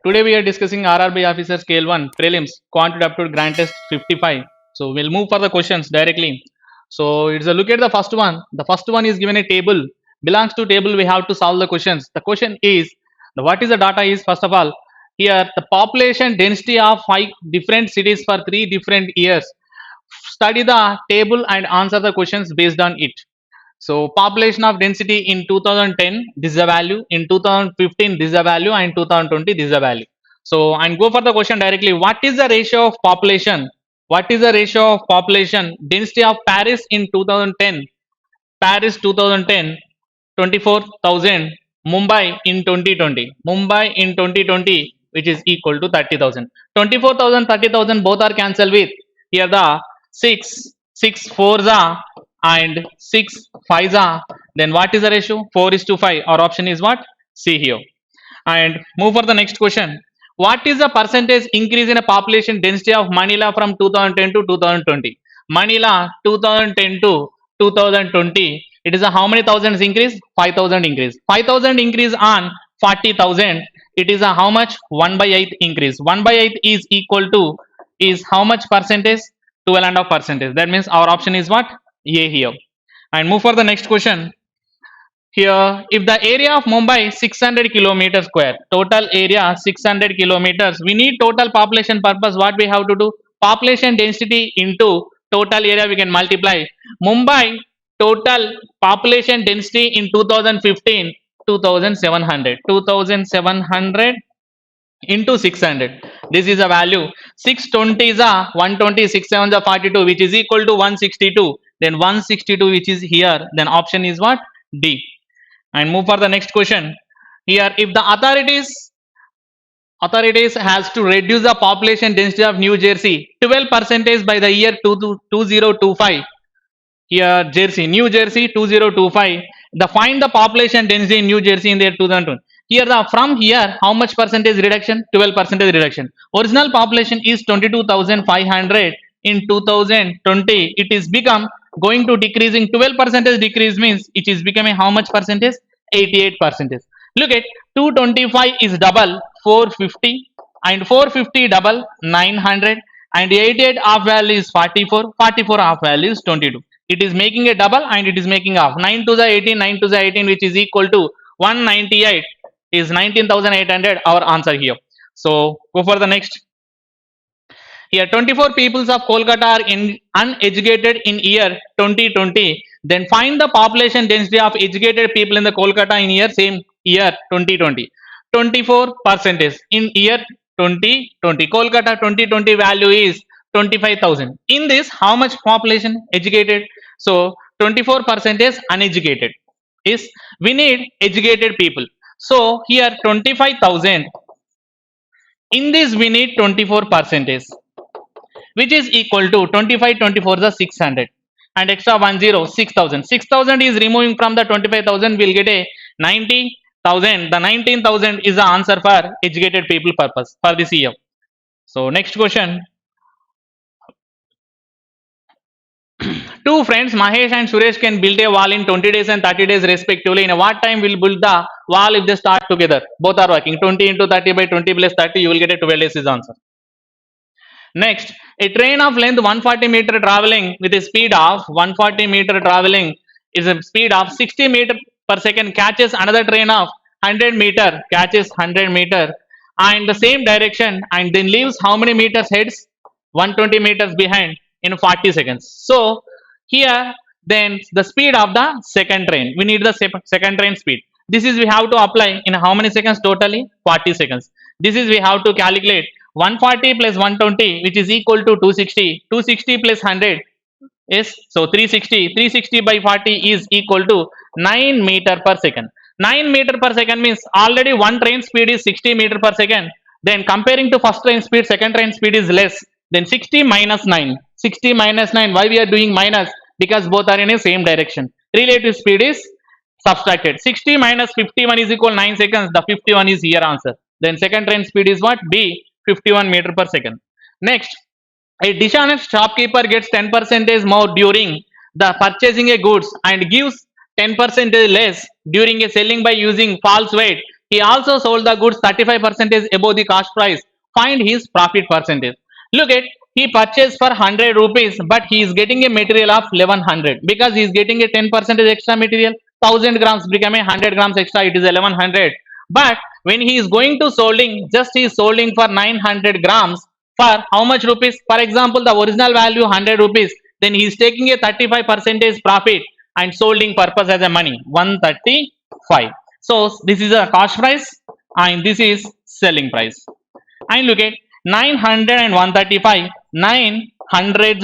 Today we are discussing RRB Officer Scale 1 Prelims Quantity Aptitude Grand Test 55. So we'll move for the questions directly. So it's a look at the first one. The first one is given a table. Belongs to table, we have to solve the questions. The question is what is the data is first of all. Here the population density of 5 different cities for 3 different years. Study the table and answer the questions based on it. So population of density in 2010, this is a value. In 2015, this is a value, and 2020, this is a value. So and go for the question directly. What is the ratio of population? What is the ratio of population density of Paris in 2010? Paris 2010, 24,000. Mumbai in 2020. Mumbai in 2020, which is equal to 30,000. 24,000, 30,000 both are cancelled with here the 6 fours are and 6 fives are. Then what is the ratio? 4 is to 5. Our option is what? C here. And move for the next question. What is the percentage increase in a population density of Manila from 2010 to 2020? Manila 2010 to 2020. It is a how many thousands increase? 5,000 increase. 5,000 increase on 40,000. It is a how much? 1 by 8 increase. 1 by 8 is equal to is how much percentage? 12.5 percentage. That means our option is what? A here. And move for the next question. Here, if the area of Mumbai 600 kilometers square, total area 600 kilometers, we need total population purpose. What we have to do? Population density into total area we can multiply. Mumbai total population density in 2015 2700. 2700 into 600. This is a value. 620 is a 120, 6 7 is a 42, which is equal to 162. Then 162, which is here. Then option is what? D. And move for the next question. Here, if the authorities has to reduce the population density of New Jersey 12 percentage by the year 2025. Here, New Jersey 2025. The find the population density in New Jersey in the year 2020. Here, from here, how much percentage reduction? 12 percentage reduction. Original population is 22,500 in 2020. It is become going to decreasing 12 percentage decrease means it is becoming how much percentage? 88 percentage. Look at 225 is double 450 and 450 double 900 and 88 half value is 44. 44 half value is 22. It is making a double and it is making half. 9 to the 18, 9 to the 18, which is equal to 198 is 19,800. Our answer here. So go for the next. Here 24 peoples of Kolkata are uneducated in year 2020. Then find the population density of educated people in the Kolkata in year same year 2020. 24 percentage in year 2020. Kolkata 2020 value is 25,000. In this, how much population educated? So 24 percentage uneducated is we need educated people. So here 25,000. In this we need 24 percentage, which is equal to 25 24 the 600 and extra 10 6,000. 6,000 is removing from the 25,000, we'll get a 90,000. The 19,000 is the answer for educated people purpose for this year. So next question. Two friends Mahesh and Suresh can build a wall in 20 days and 30 days respectively. In what time will build the wall if they start together? Both are working. 20 into 30 by 20 plus 30, you will get a 12 days is answer. Next, a train of length 140 meter traveling with a speed of 140 meter traveling is a speed of 60 meter per second catches another train of 100 meter, catches 100 meter and the same direction and then leaves how many meters heads? 120 meters behind in 40 seconds. So here then the speed of the second train, we need the second train speed. This is we have to apply in how many seconds? Totally 40 seconds. This is we have to calculate 140 plus 120, which is equal to 260. 260 plus 100 is so 360. 360 by 40 is equal to 9 meter per second. 9 meter per second means already one train speed is 60 meter per second. Then comparing to first train speed, second train speed is less. Then 60 minus 9. 60 minus 9. Why we are doing minus? Because both are in the same direction. Relative speed is subtracted. 60 minus 51 is equal 9 seconds. The 51 is here answer. Then second train speed is what? B. 51 meter per second. Next, a dishonest shopkeeper gets 10% more during the purchasing a goods and gives 10% less during a selling by using false weight. He also sold the goods 35% above the cost price. Find his profit percentage. Look at, he purchased for 100 rupees, but he is getting a material of 1100 because he is getting a 10% extra material. 1000 grams become a 100 grams extra, it is 1100. But when he is going to solding, just he is solding for 900 grams for how much rupees? For example, the original value 100 rupees, then he is taking a 35% profit and solding purpose as a money 135. So this is a cost price and this is selling price. And look at 900 and 135, 900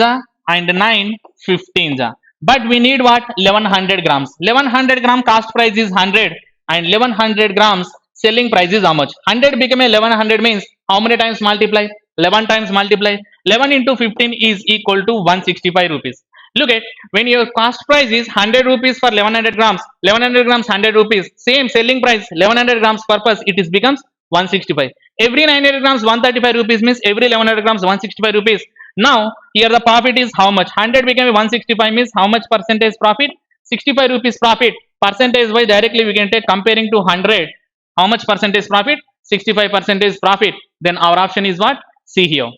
and 915. But we need what? 1100 grams. 1100 gram cost price is 100 and 1100 grams selling price is how much? 100 become 1100 means how many times multiply? 11 times multiply. 11 into 15 is equal to 165 rupees. Look at, when your cost price is 100 rupees for 1100 grams, 1100 grams 100 rupees, same selling price 1100 grams purpose, it is becomes 165. Every 900 grams 135 rupees means every 1100 grams 165 rupees. Now here the profit is how much? 100 became 165 means how much percentage profit? 65 rupees profit. Percentage wise directly we can take comparing to 100. How much percentage profit? 65 percentage profit. Then our option is what? C here.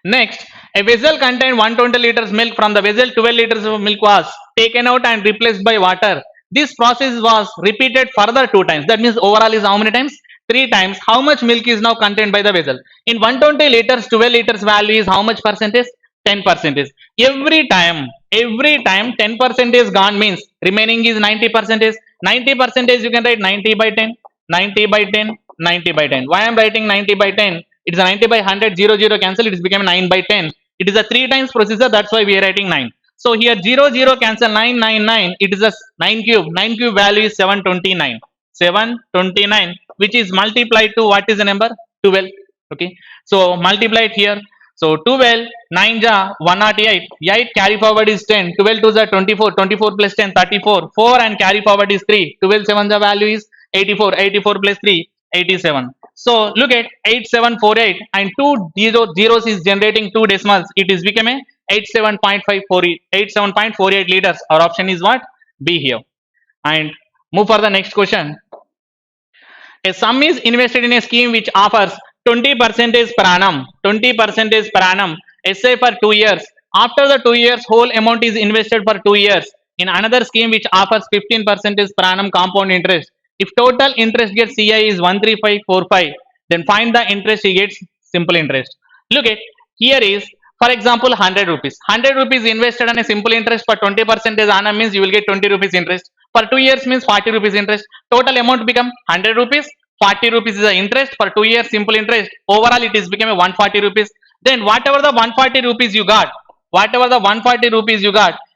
Next, a vessel contained 120 liters milk. From the vessel 12 liters of milk was taken out and replaced by water. This process was repeated further 2 times. That means overall is how many times? 3 times. How much milk is now contained by the vessel? In 120 liters, 12 liters value is how much percentage? 10%. Every time 10% is gone means remaining is 90%. 90% you can write 90 by 10, 90 by 10, 90 by 10. Why I am writing 90 by 10? It is a 90 by 100, 0, 0 cancel, it is become 9 by 10. It is a 3 times procedure, that's why we are writing 9. So here 0, 0 cancel, 9, 9, 9, it is a 9 cube. 9 cube value is 729. 729, which is multiplied to what is the number? 12. Okay. So multiply it here. So 12, 9 ja 108, 8 carry forward is 10, 12 to the 24, 24 plus 10, 34, 4 and carry forward is 3, 12 7 the value is 84, 84 plus 3, 87. So look at 8748 and 2 zeros is generating 2 decimals. It is become a 87.48 liters. Our option is what? B here. And move for the next question. A sum is invested in a scheme which offers 20% per annum. 20% per annum. SA for 2 years. After the 2 years, whole amount is invested for 2 years in another scheme which offers 15% per annum compound interest. If total interest gets CI is 13545, then find the interest he gets simple interest. Look at, here is for example 100 rupees. 100 rupees invested on a simple interest for 20% annum means you will get 20 rupees interest. For 2 years means 40 rupees interest. Total amount become 100 rupees. 40 rupees is the interest for 2 years simple interest. Overall it is become a 140 rupees. Then whatever the 140 rupees you got,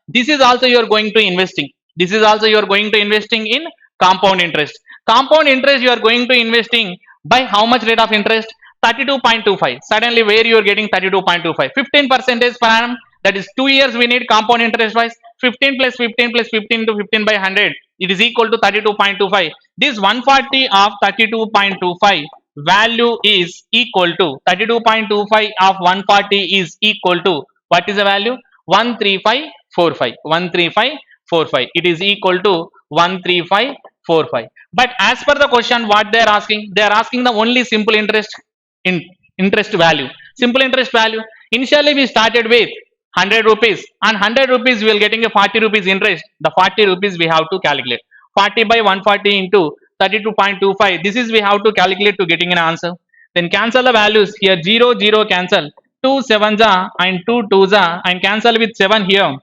this is also you are going to investing. This is also you are going to investing in compound interest. Compound interest you are going to investing by how much rate of interest? 32.25. Suddenly where you are getting 32.25? 15% per annum. That is 2 years we need compound interest wise. 15 plus 15 plus 15 to 15 by 100. It is equal to 32.25. This 140 of 32.25 value is equal to 32.25 of 140 is equal to what is the value? 13545. 13545. It is equal to 13545. But as per the question, what they are asking the only simple interest in interest value. Simple interest value. Initially we started with 100 rupees. On 100 rupees we will getting a 40 rupees interest. The 40 rupees we have to calculate. 40 by 140 into 32.25. This is we have to calculate to getting an answer. Then cancel the values here. 0, 0 cancel. 2 7s and 2 2s and cancel with 7 here.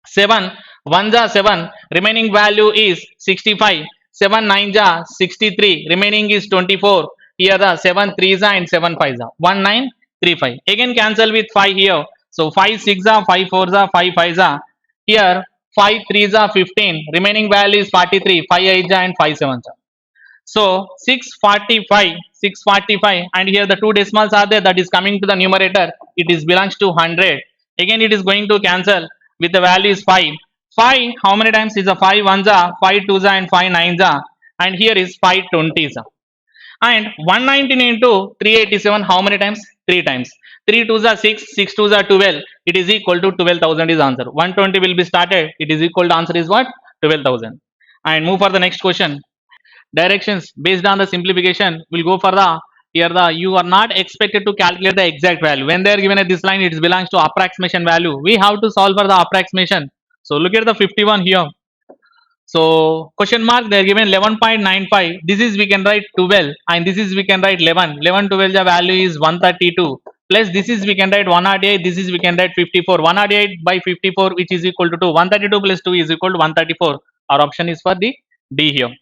7 1s 7. Remaining value is 65. 7 9s 63. Remaining is 24. Here the 7 3s and 7 5s 1935. Again cancel with 5 here. So 5 6 5 4s 5 5s. Here 5 3s 15. Remaining value is 43. 5 8s and 5 7s. So 645 and here the 2 decimals are there, that is coming to the numerator. It is belongs to 100. Again it is going to cancel with the value is 5. 5 how many times is a 5 1s 5 2s and 5 9s and here is 5 20s. And 119 into 387 how many times? 3 times. 3 2s are 6, 6 2s are 12. It is equal to 12,000 is answer. 120 will be started. It is equal to answer is what? 12,000. And move for the next question. directions based on the simplification. We'll go for the here the you are not expected to calculate the exact value. When they are given at this line, it belongs to approximation value. We have to solve for the approximation. So look at the 51 here. So question mark they are given 11.95. This is we can write 12 and this is we can write 11. 11 12 the value is 132 plus this is we can write 108. This is we can write 54. 108 by 54 which is equal to 2. 132 plus 2 is equal to 134. Our option is for the D here.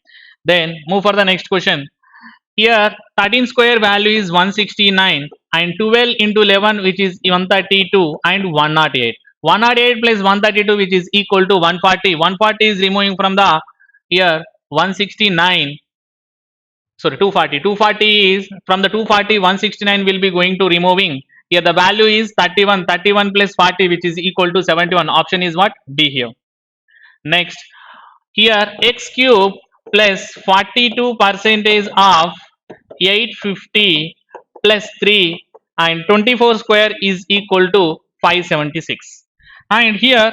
Then move for the next question. Here 13 square value is 169 and 12 into 11 which is 132 and 108. 108 plus 132 which is equal to 140. 140 is removing from the here 169. Sorry, 240. 240 is from the 240, 169 will be going to removing. Here the value is 31. 31 plus 40 which is equal to 71. Option is what? D here. Next, here x cube plus 42 percentage of 850 plus 3 and 24 square is equal to 576. And here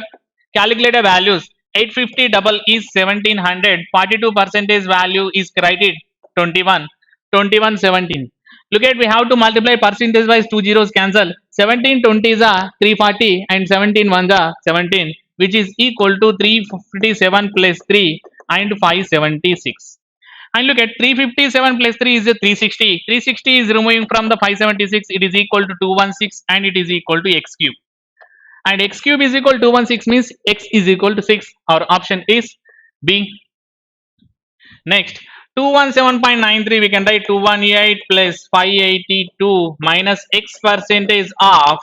calculate the values. 850 double is 1700. 42 percentage value is created 21. 21 17. Look at we have to multiply percentage wise, two zeros cancel. 17 20 is a 340 and 17 1 is 17 which is equal to 357 plus 3 and 576. And look at 357 plus 3 is a 360. 360 is removing from the 576. It is equal to 216 and it is equal to x cube. And x cube is equal to 216 means x is equal to 6. Our option is B. Next, 217.93 we can write 218 plus 582 minus x percentage of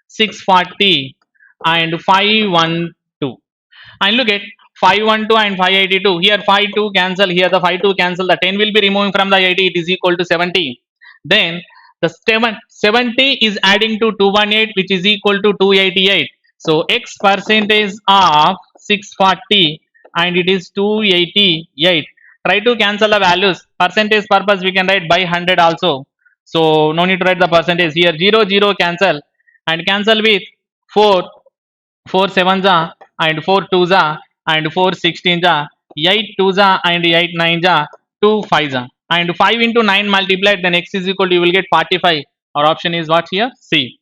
640 and 512. And look at 512 and 582. Here 52 cancel, here the 52 cancel, the 10 will be removing from the 80, it is equal to 70. Then the 70 is adding to 218 which is equal to 288. So x percentage of 640 and it is 288. Try to cancel the values. Percentage purpose we can write by 100 also. So no need to write the percentage here. 0 0 cancel and cancel with 4 4 7s are and 4 2s are and 4 16s are 8 2s are and 8 9s are 2 5s are and 5 into 9 multiplied then x is equal to you will get 45. Our option is what here? C.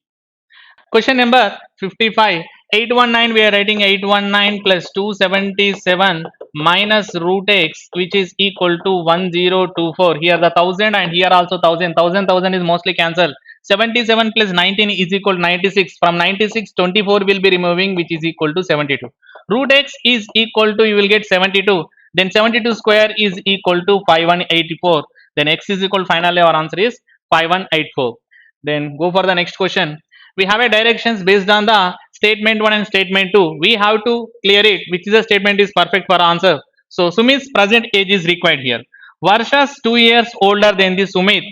Question number 55. 819 we are writing 819 plus 277 minus root x which is equal to 1024. Here the 1000 and here also 1000. 1000 is mostly cancelled. 77 plus 19 is equal to 96. From 96 24 will be removing which is equal to 72. Root x is equal to you will get 72. Then 72 square is equal to 5184. Then x is equal, finally our answer is 5184. Then go for the next question. We have a directions based on the statement 1 and statement 2. We have to clear it which is the statement is perfect for answer. So Sumit's present age is required here. Varsha's 2 years older than the Sumit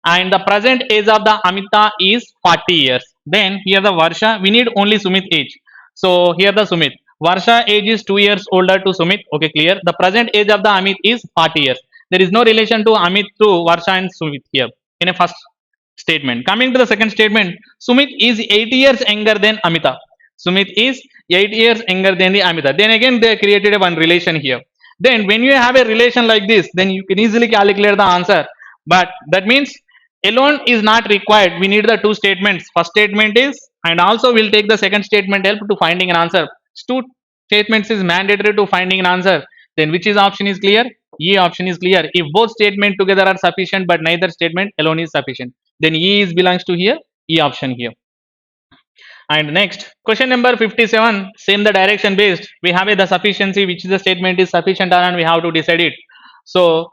and the present age of the Amita is 40 years. Then here the Varsha, we need only Sumit age. So here the Sumit. Varsha age is 2 years older to Sumit. Okay, clear. The present age of the Amit is 40 years. There is no relation to Amit to Varsha and Sumit here in a first statement. Coming to the second statement, Sumit is 8 years younger than Amita. Sumit is 8 years younger than the Amita. Then again they created a one relation here. Then when you have a relation like this, then you can easily calculate the answer. But that means alone is not required. We need the two statements. First statement is and also we'll take the second statement help to finding an answer. Two statements is mandatory to finding an answer. Then which is option is clear? E option is clear. If both statement together are sufficient but neither statement alone is sufficient, then E is belongs to here, E option here. And next question number 57, same the direction based. We have the sufficiency which is the statement is sufficient or not, we have to decide it. So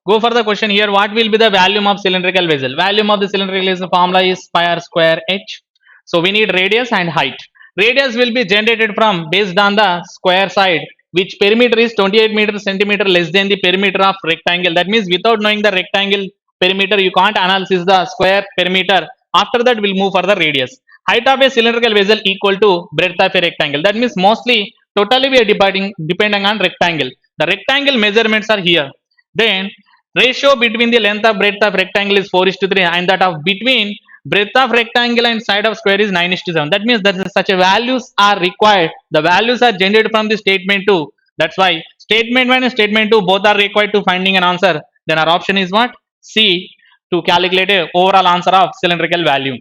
go for the question here. What will be the volume of cylindrical vessel? Volume of the cylindrical vessel formula is pi r square h. So we need radius and height. Radius will be generated from based on the square side which perimeter is 28 meter centimeter less than the perimeter of rectangle. That means without knowing the rectangle perimeter you can't analyze the square perimeter. After that we'll move for the radius. Height of a cylindrical vessel equal to breadth of a rectangle. That means mostly totally we are depending on rectangle. The rectangle measurements are here. Then ratio between the length of breadth of rectangle is 4:3 and that of between breadth of rectangle and side of square is 9:7. That means that such a values are required. The values are generated from the statement 2. That's why Statement 1 and statement 2 both are required to finding an answer. Then our option is what? C, to calculate a overall answer of cylindrical value.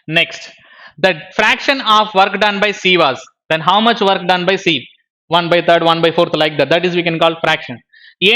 Next, the fraction of work done by C was, then how much work done by C? 1 by third, 1 by fourth, like that. That is we can call fraction. A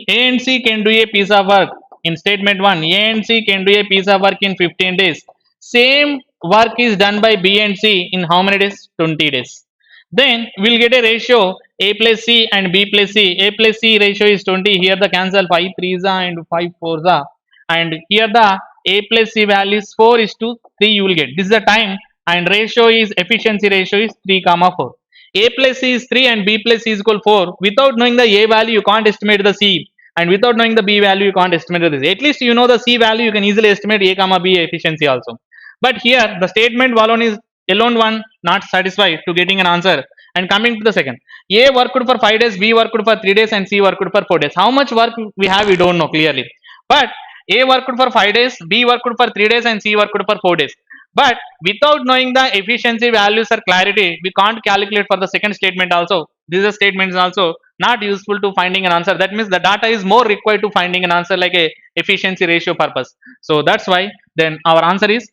and C can do a piece of work in statement 1. A and C can do a piece of work in 15 days. Same work is done by B and C in how many days? 20 days. Then we'll get a ratio A plus C and B plus C. A plus C ratio is 20. Here the cancel 5 3s and 5 4s. And here the A plus C value is 4 is to 3 you will get. This is the time, and ratio is efficiency ratio is 3 comma 4. A plus C is 3 and B plus C is equal 4. Without knowing the A value, you can't estimate the C. And without knowing the B value, you can't estimate the C. At least you know the C value, you can easily estimate A comma B efficiency also. But here, the statement alone one not satisfied to getting an answer. And coming to the second, A worked for 5 days, B worked for 3 days, and C worked for 4 days. How much work we have, we don't know clearly. But A worked for 5 days, B worked for 3 days, and C worked for 4 days. But without knowing the efficiency values or clarity, we can't calculate for the second statement also. This statement is also not useful to finding an answer. That means the data is more required to finding an answer like a efficiency ratio purpose. So that's why then our answer is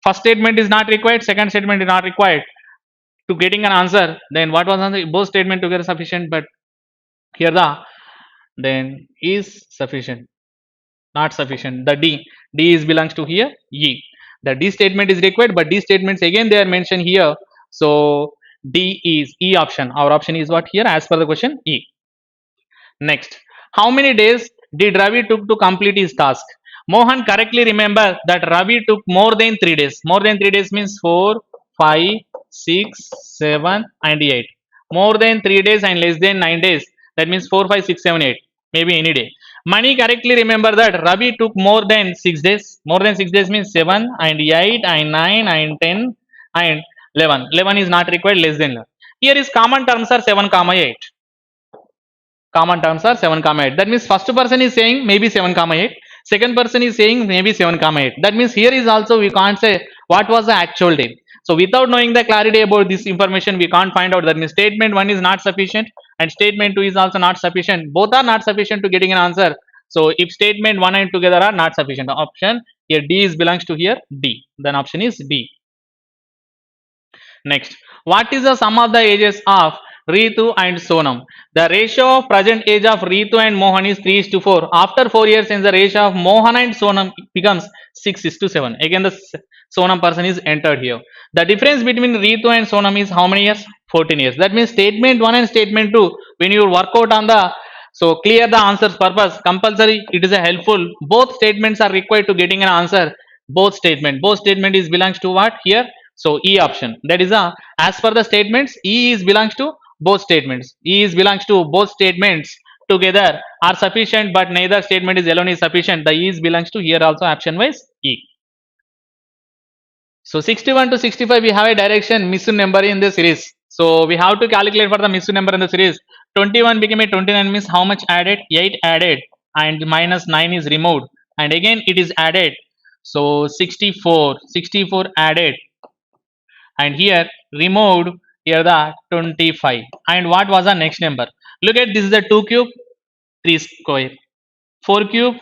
first statement is not required, second statement is not required to getting an answer. Then what was answer? Both statement together sufficient, but here the then is sufficient, not sufficient. The D is belongs to here E. The D statement is required, but D statements again they are mentioned here. So D is E option. Our option is what here as per the question E. Next, how many days did Ravi took to complete his task? Mohan correctly remember that Ravi took more than 3 days. More than 3 days means 4, 5, 6, 7 and 8. More than 3 days and less than 9 days. That means 4, 5, 6, 7, 8. Maybe any day. Mani correctly remember that Ravi took more than 6 days. More than 6 days means 7 and 8 and 9 and 10 and 11. 11 is not required, less than 11. Here is common terms are 7 comma 8. Common terms are 7 comma 8. That means first person is saying maybe 7 comma 8. Second person is saying maybe 7 comma 8. That means here is also we can't say what was the actual day. So without knowing the clarity about this information, we can't find out. That means statement 1 is not sufficient and statement 2 is also not sufficient. Both are not sufficient to getting an answer. So if statement 1 and together are not sufficient, option here D is belongs to here D. Then option is D. Next, what is the sum of the ages of Ritu and Sonam? The ratio of present age of Ritu and Mohan is 3:4. After 4 years, since the ratio of Mohan and Sonam becomes 6:7. Again, the Sonam person is entered here. The difference between Ritu and Sonam is how many years? 14 years. That means statement 1 and statement 2, when you work out on the clear the answers purpose, compulsory it is a helpful. Both statements are required to getting an answer. Both statement is belongs to what here? So E option. That is a as per the statements, E is belongs to both statements. E is belongs to both statements together are sufficient, but neither statement is alone is sufficient. The E is belongs to here also option wise E. So 61 to 65 we have a direction missing number in the series. So we have to calculate for the missing number in the series. 21 became a 29 means how much added? 8 added and minus 9 is removed and again it is added. So 64 added and here removed here the 25. And what was the next number? Look at this is the 2 cube 3 square, 4 cube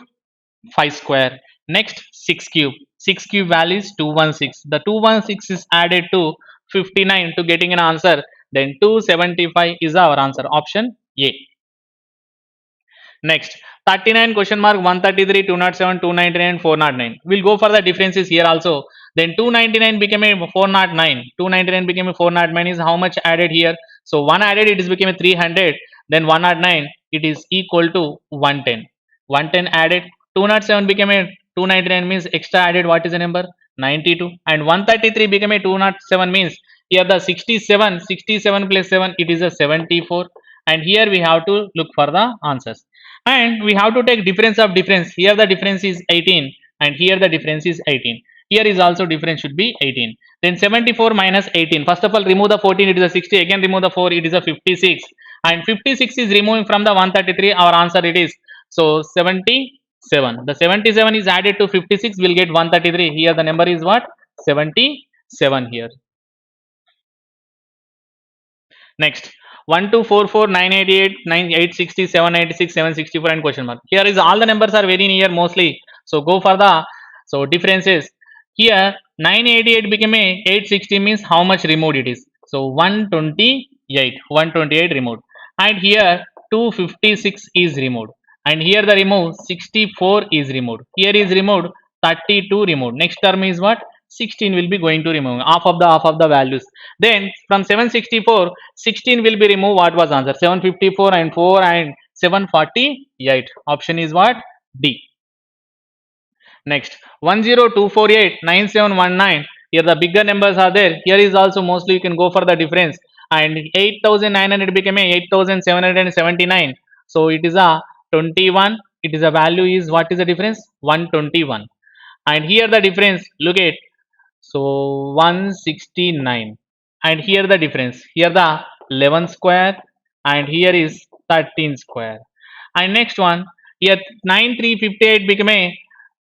5 square, next 6 cube value is 216. The 216 is added to 59 to getting an answer, then 275 is our answer, option A. Next, 39 question mark 133 207 299 409. We'll go for the differences here also. Then 299 became a 409. 299 became a 409 is how much added here? So 1 added it is became a 300. Then 109 it is equal to 110. 110 added 207 became a 299 means extra added what is the number? 92. And 133 became a 207 means here the 67 plus 7 it is a 74. And here we have to look for the answers. And we have to take difference of difference. Here the difference is 18 and here the difference is 18. Here is also difference should be 18. Then 74 minus 18. First of all remove the 14 it is a 60. Again remove the 4 it is a 56. And 56 is removing from the 133. Our answer it is so 77. The 77 is added to 56 will get 133. Here the number is what? 77 here. Next, 1 2 4 4 9 88 9 860 796 764 and question mark. Here is all the numbers are very near mostly. So go for the differences. Here 988 became a 860 means how much removed it is. So 128 removed, and here 256 is removed, and here the remove 64 is removed. Here is removed 32 removed. Next term is what? 16 will be going to remove half of the values. Then from 764, 16 will be removed. What was answer? 754 and 4 and 748. Option is what? D. Next 102489719. Here the bigger numbers are there. Here is also mostly you can go for the difference. And 8900 became a 8779. So it is a 21. It is a value is what is the difference? 121. And here the difference, look at, so 169, and here the difference, here the 11 square, and here is 13 square. And next one, here 9358 become a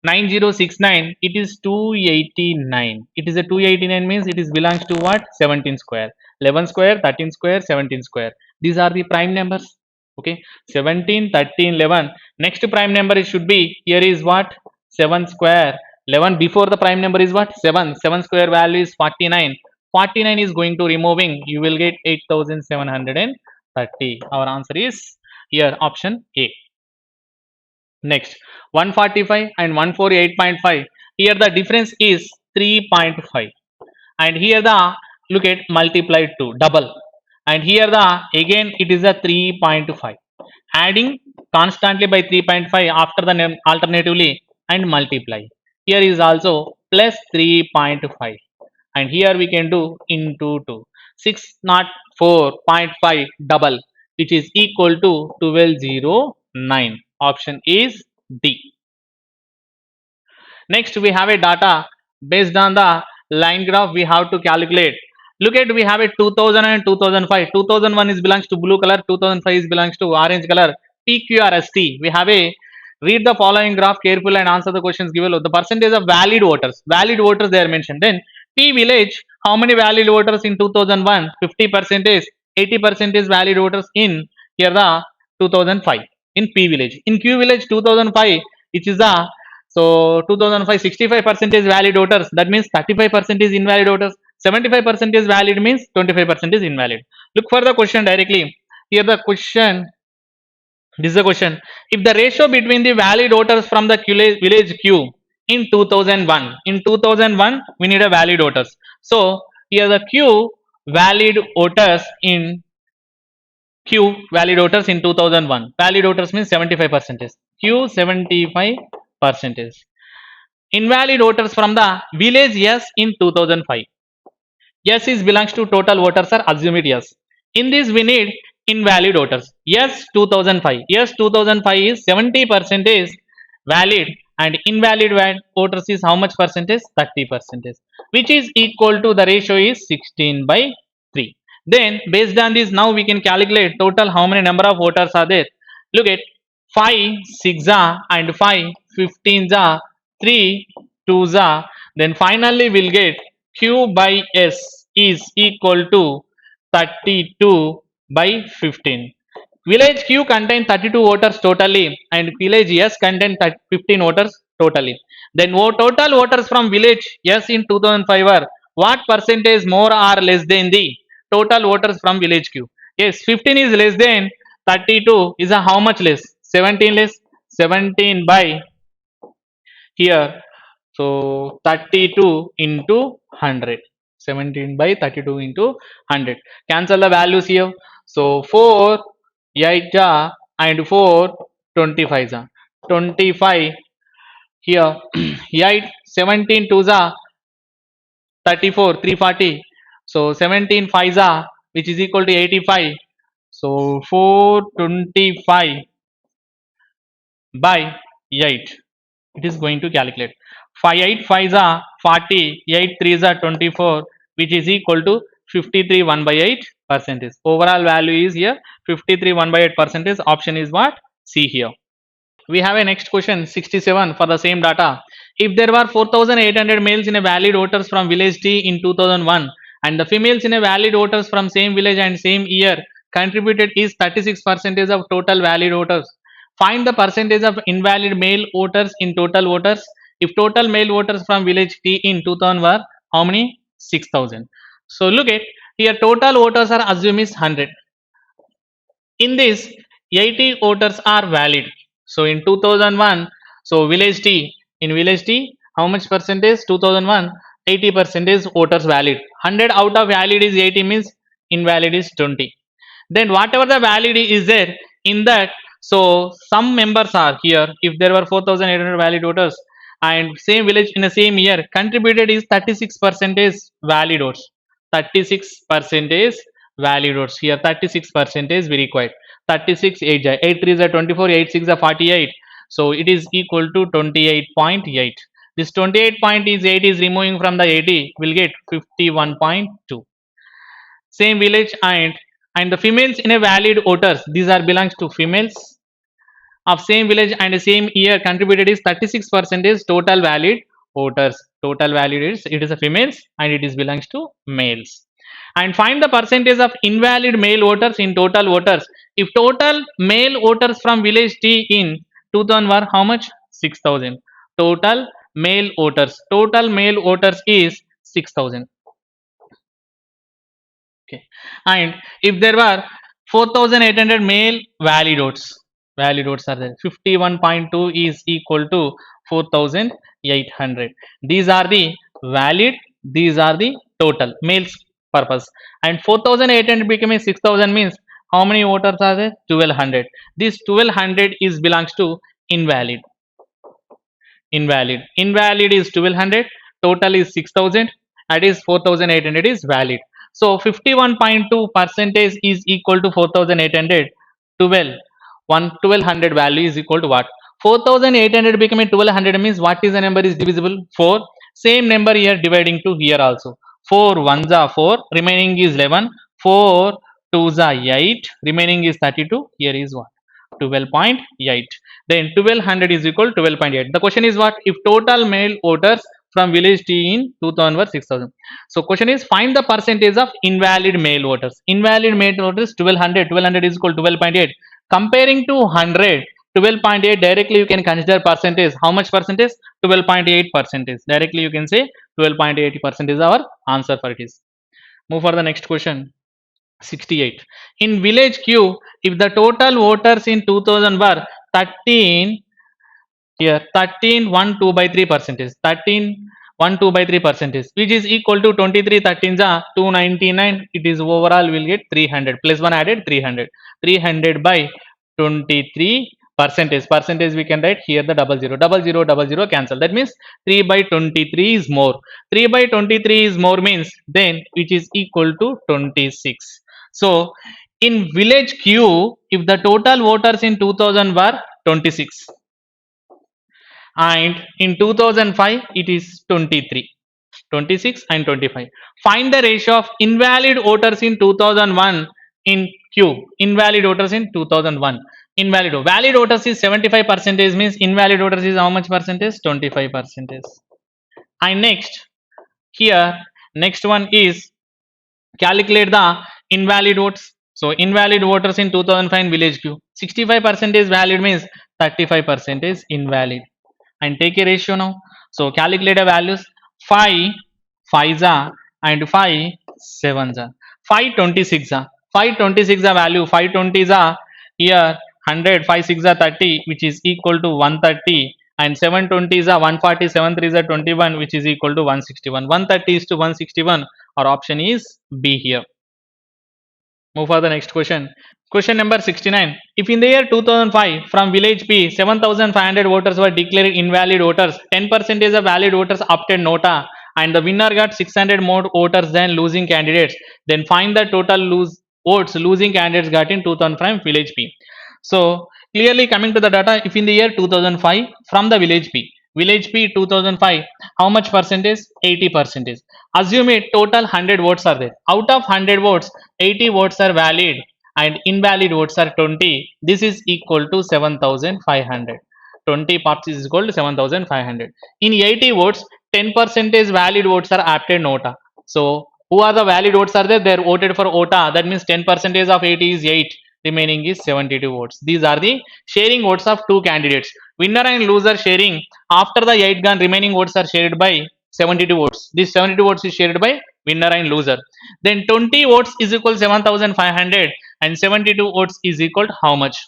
9069, it is 289. It is a 289 means it is belongs to what? 17 square. 11 square, 13 square, 17 square. These are the prime numbers. Okay, 17, 13, 11. Next prime number it should be, here is what? 7 square. 11 before the prime number is what? 7. 7 square value is 49. 49 is going to removing, you will get 8730. Our answer is here option A. Next 145 and 148.5. Here the difference is 3.5, and here the, look at, multiplied to double, and here the again it is a 3.5, adding constantly by 3.5 after the alternatively and multiply. Here is also plus 3.5, and here we can do into 2. 604.5 double, which is equal to 1209. Option is D. Next we have a data based on the line graph we have to calculate. Look at, we have a 2000 and 2005. 2001 is belongs to blue color, 2005 is belongs to orange color. PQRST. We have a, read the following graph carefully and answer the questions given below. The percentage of valid voters. Valid voters they are mentioned. Then P village, how many valid voters in 2001? 50%. 80% is valid voters in here the 2005 in P village. In Q village 2005, which is the, so 2005 65% is valid voters. That means 35% is invalid voters. 75% is valid means 25% is invalid. Look for the question directly. Here the question. This is the question. If the ratio between the valid voters from the village Q in 2001, in 2001 we need a valid voters. So here the Q valid voters in Q valid voters in 2001. Valid voters means 75%. Q 75%. Invalid voters from the village yes in 2005. Yes is belongs to total voters are assume it yes. In this we need invalid voters. Yes 2005. Yes 2005 is 70% is valid, and invalid voters is how much percentage? 30%, which is equal to, the ratio is 16/3. Then based on this now we can calculate total how many number of voters are there. Look at 5 6 and 5 15 3 2 then finally we'll get Q by S is equal to 32/15. Village Q contain 32 voters totally, and village S contain 15 voters totally. Then total voters from village S in 2005 are what percentage more or less than the total voters from village Q? Yes, 15 is less than 32 is a how much less? 17 less. 17 by here, so 32 into 100. 17 by 32 into 100. Cancel the values here. So 4 8 and 4 25 25 here 8 17 2 34 340. So 17 5 which is equal to 85. So 425 by 8. It is going to calculate. 5 8 5 40, 8 3 24, which is equal to 53 1/8%. Overall value is here 53 1/8%. Option is what? C here. We have a next question 67 for the same data. If there were 4800 males in a valid voters from village T in 2001, and the females in a valid voters from same village and same year contributed is 36% of total valid voters. Find the percentage of invalid male voters in total voters. If total male voters from village T in 2000 were how many? 6000. So look at here, total voters are assumed is 100. In this, 80 voters are valid. So in 2001, so village T, in village T, how much percentage? 2001, 80% voters valid. 100 out of valid is 80 means invalid is 20. Then whatever the valid is there in that, so some members are here. If there were 4800 valid voters and same village in the same year, contributed is 36% valid votes. 36% valid votes here. 36% we required. 36 8 3 is 24, 8 6 is 48. So it is equal to 28.8. This 28.8 is removing from the 80, will get 51.2. Same village and the females in a valid voters, these are belongs to females of same village and same year, contributed is 36% total valid voters. Total valid is, it is a females and it is belongs to males. And find the percentage of invalid male voters in total voters. If total male voters from village T in 2000 were how much? 6000. Total male voters is 6000. Okay. And if there were 4800 male valid votes are there. 51.2 is equal to 4800. These are the valid, these are the total males purpose. And 4800 becoming 6000 means how many voters are there? 1200. This 1200 is belongs to invalid. Invalid is 1200, total is 6000, that is 4800 is valid. So 51.2 percentage is equal to 4800. 1200 value is equal to what? 4800 becoming 1200 means what is the number is divisible? 4. Same number here dividing to here also. 4 1s are 4, remaining is 11. 4 2s are 8, remaining is 32. Here is what? 12.8. Then 1200 is equal to 12.8. The question is what? If total male voters from village T in 2000 were 6000. So question is find the percentage of invalid male voters. Invalid male voters 1200. 1200 is equal to 12.8. Comparing to 100, 12.8 directly you can consider percentage. How much percentage? 12.8 percentage. Directly you can say 12.8% is our answer for it is. Move for the next question. 68. In village Q, if the total voters in 2000 were 13, here 13 1 2 by 3 percentage, 13 1 2 by 3 percentage, which is equal to 23 13 299. It is overall will get 300 plus 1 added 300. 300 by 23 percentage we can write here the double zero cancel. That means 3 by 23 is more. 3 by 23 is more means then which is equal to 26. So in village Q, if the total voters in 2000 were 26 and in 2005 it is 23, 26 and 25. Find the ratio of invalid voters in 2001 in Q. Invalid voters in 2001. Valid voters is 75% means invalid voters is how much percentage? 25%. And next here next one is calculate the invalid votes. So invalid voters in 2005 village Q. 65% is valid means 35% is invalid. And take a ratio now. So calculate the values. 5 5s are and 5 7s are. 526 are. 526 are value. 520s are here 100. 5 6 are 30 which is equal to 130. And 720s are 140. 7 3s are 21 which is equal to 161. 130 is to 161. Our option is B here. Move for the next question. Question number 69. If in the year 2005 from village P 7500 voters were declared invalid voters, 10% of valid voters opted nota and the winner got 600 more voters than losing candidates, then find the total votes losing candidates got in 2005 village P. So clearly coming to the data, if in the year 2005 from the village P 2005 how much percentage? 80%. Assume a total 100 votes are there. Out of 100 votes 80 votes are valid and invalid votes are 20. This is equal to 7500. 20 parts is equal to 7500. In 80 votes 10% valid votes are opted nota. So Who are the valid votes are there? They are voted for OTA. That means 10% of 80 is 8. Remaining is 72 votes. These are the sharing votes of two candidates. Winner and loser sharing after the 8 gun remaining votes are shared by 72 votes. This 72 votes is shared by winner and loser. Then 20 votes is equal 7500 and 72 votes is equal to how much?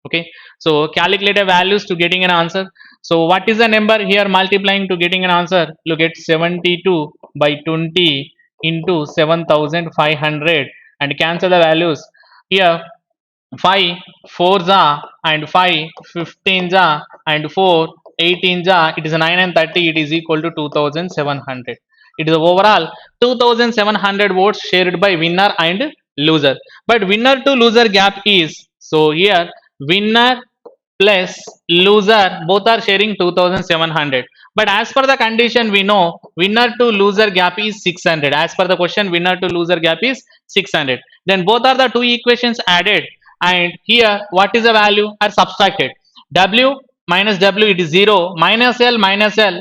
Okay, so calculate a values to getting an answer. So what is the number here multiplying to getting an answer? Look at 72 by 20 into 7500 and cancel the values here. 5 4s are and 5 15s are and 4 18s are, it is 9 and 30, it is equal to 2700. It is overall 2700 votes shared by winner and loser. But winner to loser gap is, so here winner plus loser both are sharing 2700, but as per the condition we know winner to loser gap is 600. As per the question, winner to loser gap is 600. Then both are the two equations added, and here what is the value are subtracted. W minus W, it is 0, minus L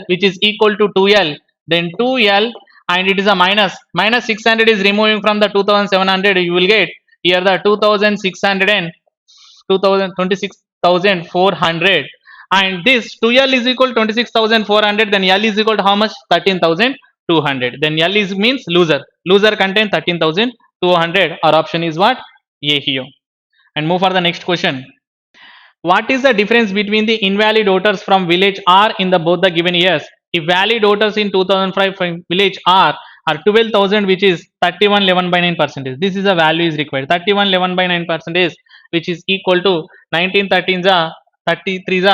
which is equal to 2L, then 2L, and it is a minus 600 is removing from the 2700, you will get here the 2600 and 26,400, and this 2L is equal to 26,400, then L is equal to how much? 13,200. Then L is means loser contain 13,200. Our option is what? A here. And move for the next question. What is the difference between the invalid voters from village R in the both the given years? If valid voters in 2005 from village R are 12,000, which is 3111 by 9 percentage. This is the value is required. 3111 by 9 percentage, which is equal to 1913 33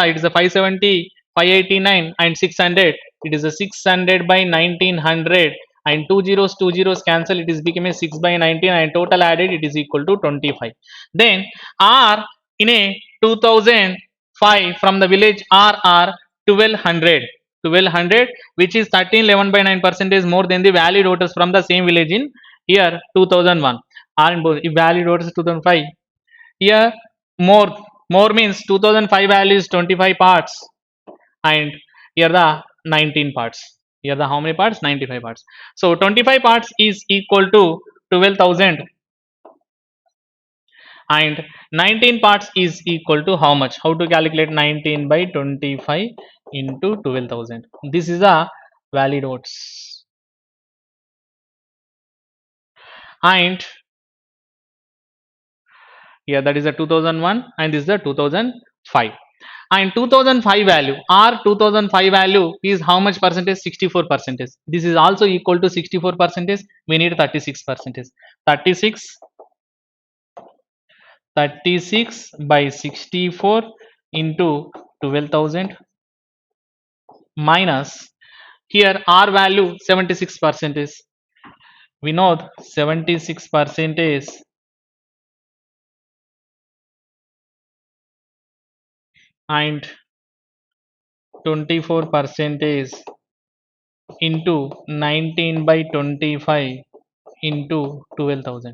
it is a 570, 589 and 600. It is a 600 by 1900, and two zeros cancel. It is become a 6 by 19, and total added it is equal to 25. Then R in a 2005 from the village R are 1200, which is 1311 by 9 percentage more than the valid voters from the same village in here 2001. R in both. If valid voters 2005, here more means 2005 value is 25 parts, and here the 19 parts. Here the how many parts? 95 parts. So 25 parts is equal to 12,000, and 19 parts is equal to how much? How to calculate 19 by 25 into 12,000? This is a valid votes, and here that is a 2001, and this is the 2005. And 2005 value, R 2005 value is how much percentage? 64 percentage. This is also equal to 64 percentage. We need 36 percentage. 36 by 64 into 12,000 minus here R value 76 percentage. We know 76 percentage and 24 percentage into 19 by 25 into 12,000.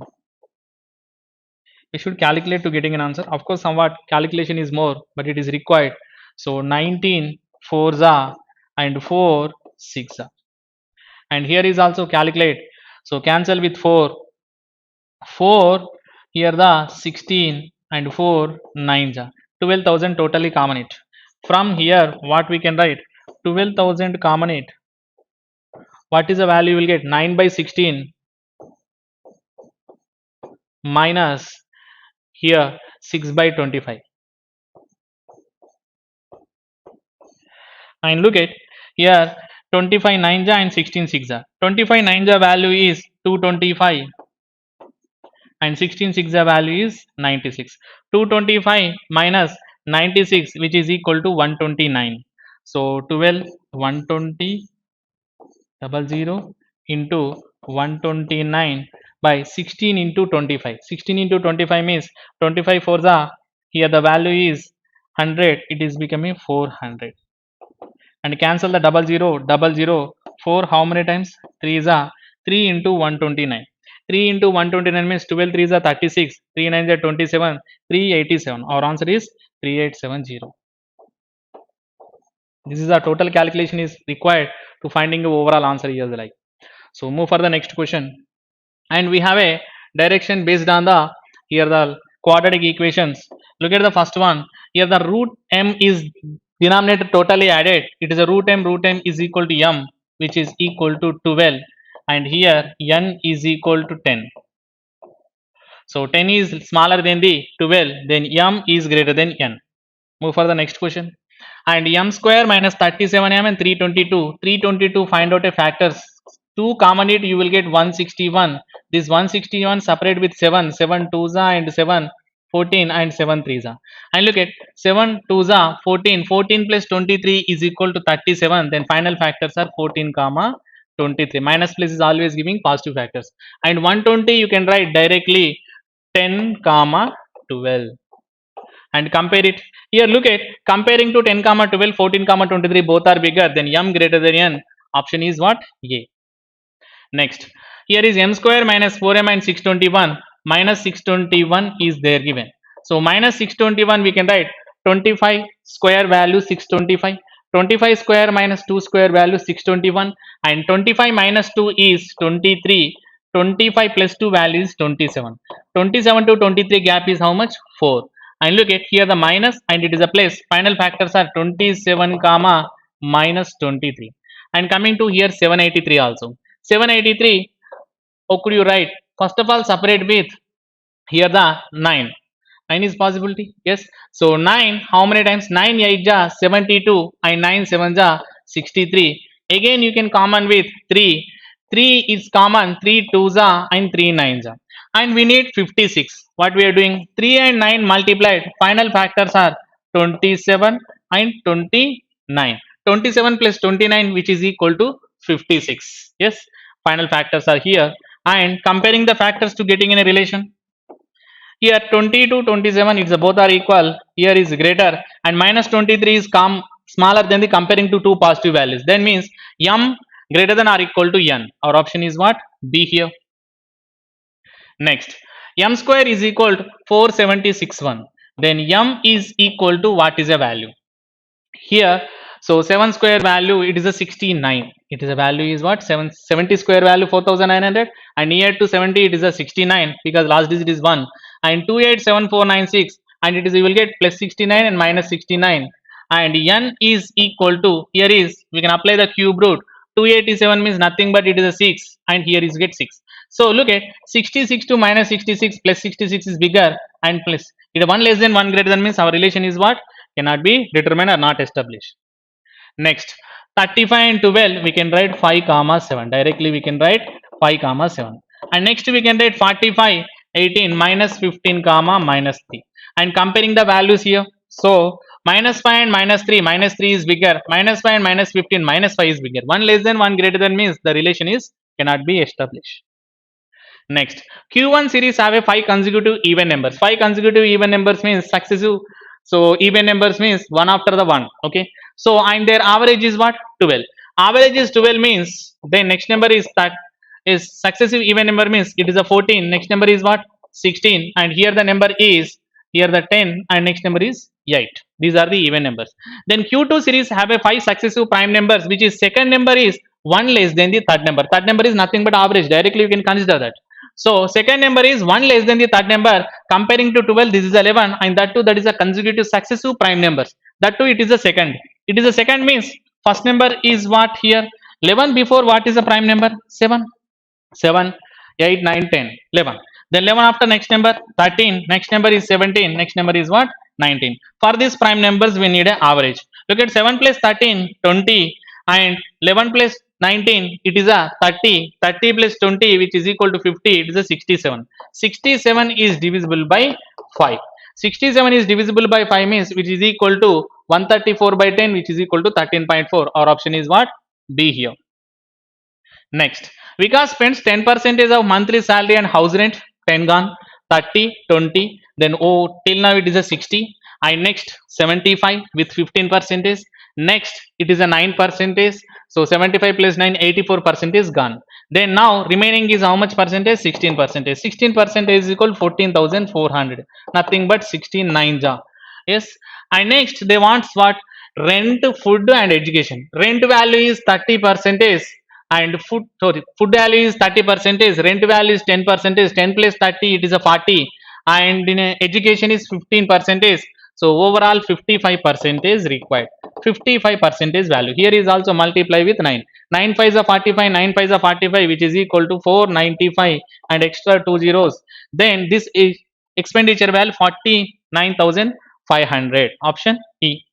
We should calculate to getting an answer. Of course, somewhat calculation is more, but it is required. So 19 4s are and 4 6 are, and here is also calculate. So cancel with 4 here the 16 and 4 9s are 12,000 totally common it. From here what we can write? 12,000 common it. What is the value you will get? 9 by 16 minus here 6 by 25, and look at here 25 9 and 16 6. 25 9 value is 225 and 16 6 value is 96. 225 minus 96, which is equal to 129. So 12 120 00 into 129 by 16 into 25. 16 into 25 means 25 4s are, here the value is 100, it is becoming 400. And cancel the 00 4 how many times? 3 is a 3 into 129. 3 into 129 means 12 3 is a 36, 3 9 is 27, 387. Our answer is 3870. This is the total calculation is required to finding the overall answer here like. So move for the next question. and we have a direction based on the here the quadratic equations. Look at the first one. Here the root m is denominator totally added. It is a root m is equal to m, which is equal to 12, and here n is equal to 10. So 10 is smaller than the 12, then m is greater than n. Move for the next question. And m square minus 37m and 322. 322, find out a factors. 2 common it, you will get 161. This 161 separate with 7. 7 2s and 7 14 and 7 3s. And look at 7 2s 14. 14 plus 23 is equal to 37. Then final factors are 14 comma 23. Minus plus is always giving positive factors. And 120 you can write directly 10 comma 12. And compare it here. Look at comparing to 10 comma 12, 14 comma 23, both are bigger, then m greater than n. Option is what? A. Next, here is m square minus 4m and 621. Minus 621 is there given, so minus 621 we can write 25 square value 625, 25 square minus 2 square value 621, and 25 minus 2 is 23. 25 plus 2 value is 27. 27 to 23 gap is how much? 4. And look at here the minus and it is a place. Final factors are 27 comma minus 23. And coming to here 783 also. 783, how could you write? First of all, separate with here the 9. 9 is possibility, yes. So 9, how many times? 9 8 ja 72 and 9 7 ja 63. Again you can common with 3. 3 is common, 3 2s and 3 9s. And we need 56. What we are doing? 3 and 9 multiplied. Final factors are 27 and 29. 27 plus 29, which is equal to 56. Yes, final factors are here. And comparing the factors to getting in a relation. Here 20 to 27, it's both are equal. Here is greater, and minus 23 is smaller than the comparing to two positive values. Then means m greater than or equal to n. Our option is what? B here. Next, m square is equal to 4761. Then m is equal to what is a value? Here, so 7 square value, it is a 69. It is a value is what? 70 square value 4900, and near to 70 it is a 69 because last digit is 1, and 287496, and it is, you will get plus 69 and minus 69, and n is equal to, here is we can apply the cube root. 287 means nothing but it is a 6, and here is get 6. So look at 66 to minus 66 plus 66 is bigger, and plus it 1 less than 1 greater than means our relation is what? Cannot be determined or not established. Next, 35 and 12 we can write 5 comma 7. Directly we can write 5 comma 7. And next we can write 45 18 minus 15 comma minus 3. And comparing the values here, so minus 5 and minus 3 is bigger, minus 5 and minus 15, minus 5 is bigger. 1 less than 1 greater than means the relation is cannot be established. Next, Q1 series have a 5 consecutive even numbers. 5 consecutive even numbers means successive. So even numbers means one after the one. Okay. So and their average is what? 12. Average is 12 means then next number is that is successive even number means it is a 14. Next number is what? 16. And here the number is here the 10 and next number is 8. These are the even numbers. Then Q2 series have a 5 successive prime numbers, which is second number is 1 less than the third number. Third number is nothing but average. Directly you can consider that. So second number is 1 less than the third number. Comparing to 12, this is 11, and that too that is a consecutive successive prime numbers. That too it is a second. It is a second means first number is what here? 11 before what is a prime number? 7. 7, 8, 9, 10, 11. Then 11 after next number 13. Next number is 17. Next number is what? 19. For these prime numbers we need an average. Look at 7 plus 13, 20, and 11 plus 19, it is a 30. 30 plus 20, which is equal to 50, it is a 67. 67 is divisible by 5. 67 is divisible by 5 means which is equal to 134 by 10, which is equal to 13.4. Our option is what? B here. Next, Vikas spends 10% of monthly salary and house rent. 10 gone, 30, 20, then till now it is a 60, and next 75 with 15%. Next it is a 9%. So 75 plus 9, 84% is gone. Then now remaining is how much percentage? 16%. 16% is equal 14,400. Nothing but 16 ja. Yes. And next they want what? Rent, food and education. Rent value is 30%. and food value is 30%, rent value is 10%, 10 plus 30 it is a 40, and in education is 15%. So overall 55% is required. 55% is value. Here is also multiply with 9. 9 5 is a 45, 9 5 is a 45, which is equal to 495 and extra 2 zeros. Then this is expenditure value 49,500. Option E.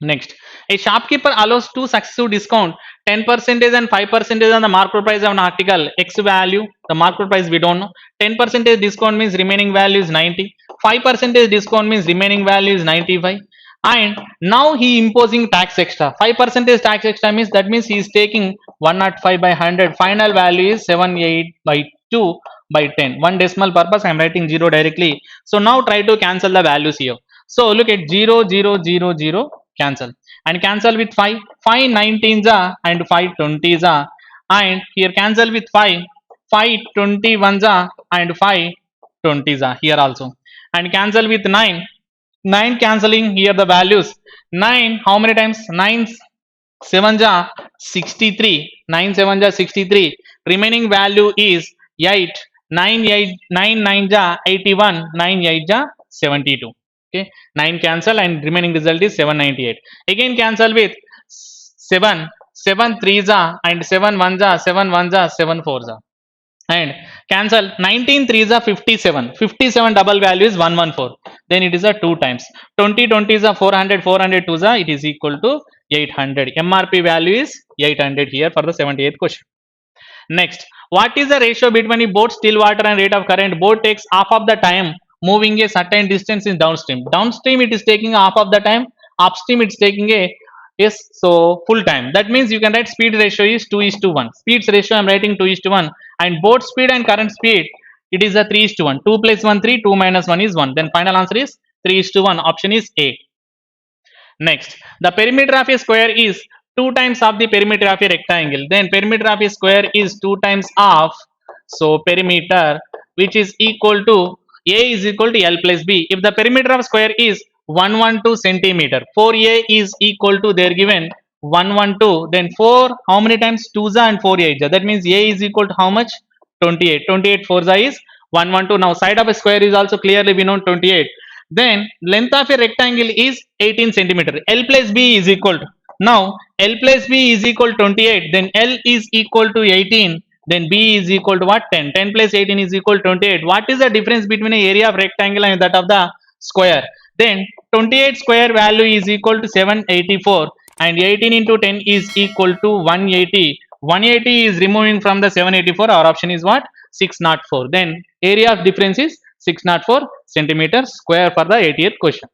Next, a shopkeeper allows two successive discount 10% and 5% on the market price of an article X value. The market price we don't know. 10% discount means remaining value is 90. 5% discount means remaining value is 95. And now he imposing tax extra. 5% tax extra means that means he is taking 105 by 100. Final value is 78 by 2 by 10. One decimal purpose I am writing 0 directly. So now try to cancel the values here. So look at 0 0 0 0 cancel, and cancel with 5 5 19s are and 5 20s are, and here cancel with 5 5 21s are and 5 20s are here also, and cancel with 9 9 cancelling here the values. 9 how many times? 9 7s are 63, 9 7s are 63, remaining value is 8, 9 8 9 9s are 81, 9 8s are 72. Okay, 9 cancel and remaining result is 798. Again cancel with 7 7 3s are and 7 1s are 7 1s are 7 4s are, and cancel 19 3s are 57, 57 double value is 114, then it is a 2 times. 20 20s are 400, 400 2s are it is equal to 800. MRP value is 800 here for the 78th question. Next, what is the ratio between the boat still water and rate of current? Boat takes half of the time moving a certain distance in downstream. Downstream it is taking half of the time. Upstream it's taking a full time. That means you can write speed ratio is 2:1. Speeds ratio I'm writing 2:1, and boat speed and current speed it is a 3:1. 2 plus 1 3, 2 minus 1 is 1. Then final answer is 3:1. Option is A. Next, the perimeter of a square is 2 times of the perimeter of a rectangle. Then perimeter of a square is 2 times of, so perimeter, which is equal to A is equal to L plus B. If the perimeter of square is 112 centimeter, 4A is equal to, they are given 112, then 4 how many times? 2s and 4 8s. That means A is equal to how much? 28. 28 4s is 112. Now side of a square is also clearly we know 28. Then length of a rectangle is 18 centimeter. L plus B is equal to, now L plus B is equal to 28, then L is equal to 18, then B is equal to what? 10. 10 plus 18 is equal to 28. What is the difference between the area of rectangle and that of the square? Then 28 square value is equal to 784, and 18 into 10 is equal to 180. 180 is removing from the 784. Our option is what? 604. Then area of difference is 604 centimeters square for the 80th question.